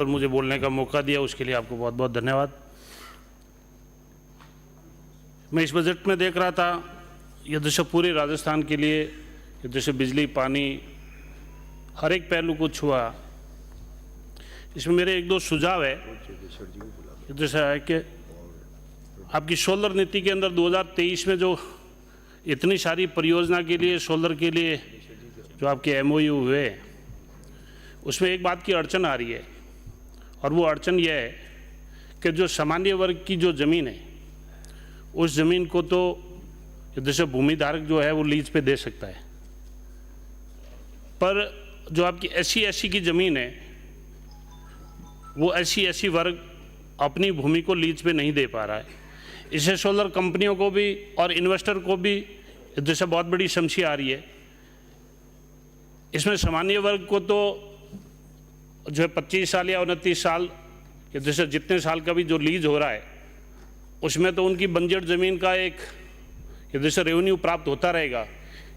और मुझे बोलने का मौका दिया, उसके लिए आपको बहुत बहुत धन्यवाद। मैं इस बजट में देख रहा था, ये दशा पूरे राजस्थान के लिए, ये दशा बिजली पानी हर एक पहलू को छुआ। इसमें मेरे एक दो सुझाव है। ये दशा है कि आपकी सोलर नीति के अंदर 2023 में जो इतनी सारी परियोजना के लिए सोलर के लिए जो आपके एमओयू हुए, उसमें एक बात की अड़चन आ रही है, और वो अड़चन यह है कि जो सामान्य वर्ग की जो ज़मीन है, उस ज़मीन को तो जैसे भूमिधारक जो है वो लीज पे दे सकता है, पर जो आपकी SC/SC की ज़मीन है, वो SC/SC वर्ग अपनी भूमि को लीज पे नहीं दे पा रहा है। इससे सोलर कंपनियों को भी और इन्वेस्टर को भी जैसे बहुत बड़ी समस्या आ रही है। इसमें सामान्य वर्ग को तो जो है 25 साल या 29 साल या जैसे जितने साल का भी जो लीज हो रहा है, उसमें तो उनकी बंजर ज़मीन का एक जैसे रेवेन्यू प्राप्त होता रहेगा।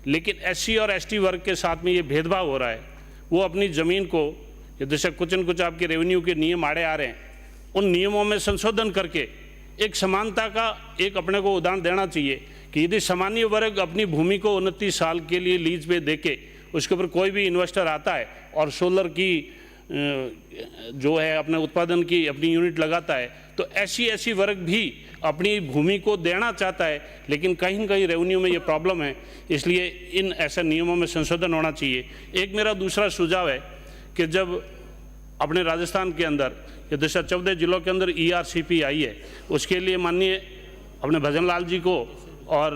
लेकिन SC और ST वर्ग के साथ में ये भेदभाव हो रहा है। वो अपनी ज़मीन को जैसे कुछ न कुछ आपके रेवेन्यू के नियम आड़े आ रहे हैं, उन नियमों में संशोधन करके एक समानता का एक अपने को उदाहरण देना चाहिए कि यदि सामान्य वर्ग अपनी भूमि को 29 साल के लिए लीज पे देके उसके ऊपर कोई भी इन्वेस्टर आता है और सोलर की जो है अपने उत्पादन की अपनी यूनिट लगाता है, तो SC/SC वर्ग भी अपनी भूमि को देना चाहता है, लेकिन कहीं न कहीं रेवेन्यू में ये प्रॉब्लम है। इसलिए इन ऐसे नियमों में संशोधन होना चाहिए। एक मेरा दूसरा सुझाव है कि जब अपने राजस्थान के अंदर ये दशा 14 जिलों के अंदर ERCP आई है, उसके लिए माननीय अपने भजन लाल जी को और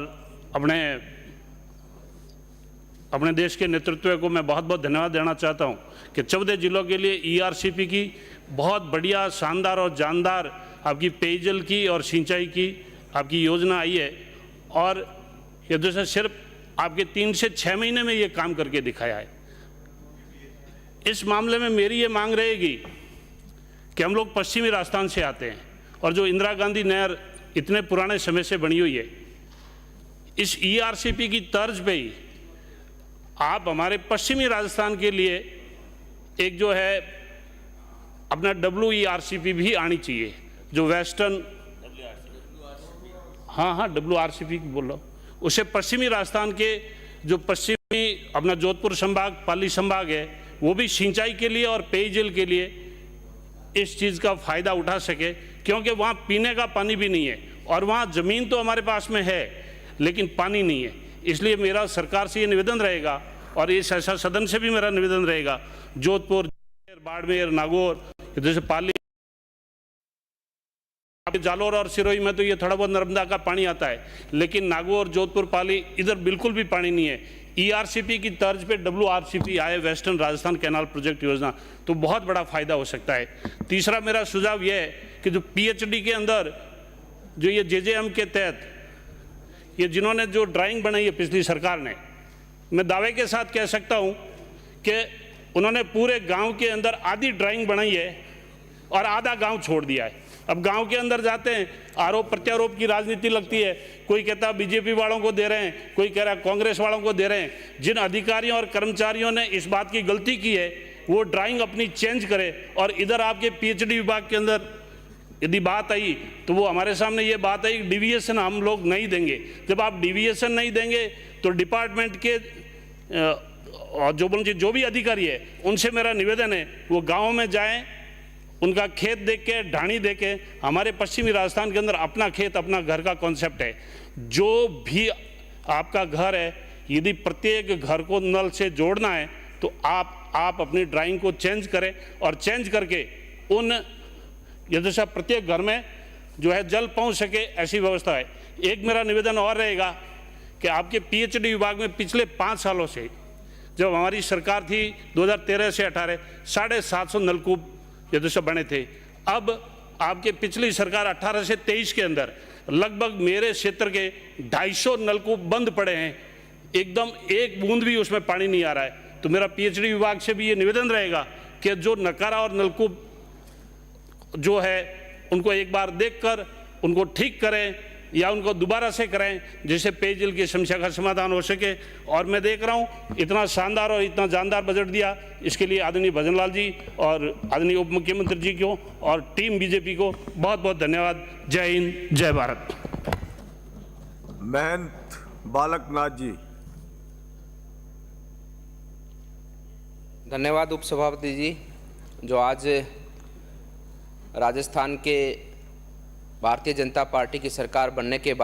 अपने देश के नेतृत्व को मैं बहुत बहुत धन्यवाद देना चाहता हूं कि 14 जिलों के लिए ERCP की बहुत बढ़िया, शानदार और जानदार आपकी पेयजल की और सिंचाई की आपकी योजना आई है, और ये दूसरा सिर्फ आपके 3 से 6 महीने में ये काम करके दिखाया है। इस मामले में मेरी ये मांग रहेगी कि हम लोग पश्चिमी राजस्थान से आते हैं, और जो इंदिरा गांधी नहर इतने पुराने समय से बनी हुई है, इस ERCP की तर्ज पे ही आप हमारे पश्चिमी राजस्थान के लिए एक जो है अपना WERCP भी आनी चाहिए, जो वेस्टर्न WRCP बोल रहा हूँ, उसे पश्चिमी राजस्थान के जो पश्चिमी अपना जोधपुर संभाग, पाली संभाग है, वो भी सिंचाई के लिए और पेयजल के लिए इस चीज़ का फ़ायदा उठा सके, क्योंकि वहाँ पीने का पानी भी नहीं है और वहाँ ज़मीन तो हमारे पास में है लेकिन पानी नहीं है। इसलिए मेरा सरकार से ये निवेदन रहेगा, और इस ऐसा सदन से भी मेरा निवेदन रहेगा, जोधपुर, बाड़मेर, नागौर, जैसे पाली, जालोर और सिरोही में तो ये थोड़ा बहुत नर्मदा का पानी आता है, लेकिन नागौर, जोधपुर, पाली इधर बिल्कुल भी पानी नहीं है। ERCP की तर्ज पे WRCP आए, वेस्टर्न राजस्थान कैनाल प्रोजेक्ट योजना, तो बहुत बड़ा फायदा हो सकता है। तीसरा मेरा सुझाव यह है कि जो PhD के अंदर जो ये JJM के तहत ये जिन्होंने जो ड्राइंग बनाई है पिछली सरकार ने, मैं दावे के साथ कह सकता हूं कि उन्होंने पूरे गांव के अंदर आधी ड्राइंग बनाई है और आधा गांव छोड़ दिया है। अब गांव के अंदर जाते हैं, आरोप प्रत्यारोप की राजनीति लगती है, कोई कहता है BJP वालों को दे रहे हैं, कोई कह रहा है कांग्रेस वालों को दे रहे हैं। जिन अधिकारियों और कर्मचारियों ने इस बात की गलती की है, वो ड्राइंग अपनी चेंज करे, और इधर आपके PhD विभाग के अंदर यदि बात आई तो वो हमारे सामने ये बात आई, डिविएशन हम लोग नहीं देंगे। जब आप डिविएशन नहीं देंगे तो डिपार्टमेंट के जो भी अधिकारी है, उनसे मेरा निवेदन है वो गाँव में जाएं, उनका खेत देख के, ढाणी देख के। हमारे पश्चिमी राजस्थान के अंदर अपना खेत अपना घर का कॉन्सेप्ट है। जो भी आपका घर है, यदि प्रत्येक घर को नल से जोड़ना है तो आप अपनी ड्राइंग को चेंज करें, और चेंज करके उन यदि प्रत्येक घर में जो है जल पहुंच सके, ऐसी व्यवस्था है। एक मेरा निवेदन और रहेगा कि आपके PhD विभाग में पिछले 5 सालों से, जब हमारी सरकार थी 2013 से 18, 750 नलकूप यदि बने थे। अब आपके पिछली सरकार 18 से 23 के अंदर लगभग मेरे क्षेत्र के 250 नलकूप बंद पड़े हैं, एकदम एक बूंद भी उसमें पानी नहीं आ रहा है। तो मेरा PhD विभाग से भी ये निवेदन रहेगा कि जो नकारा और नलकूप जो है उनको एक बार देखकर उनको ठीक करें, या उनको दोबारा से कराएं, जिससे पेयजल की समस्या का समाधान हो सके। और मैं देख रहा हूँ इतना शानदार और इतना जानदार बजट दिया, इसके लिए आदरणीय भजनलाल जी और आदरणीय उप मुख्यमंत्री जी को और टीम बीजेपी को बहुत बहुत धन्यवाद। जय हिंद, जय भारत। महंत बालक नाथ जी। धन्यवाद उपसभापति जी, जो आज राजस्थान के भारतीय जनता पार्टी की सरकार बनने के बाद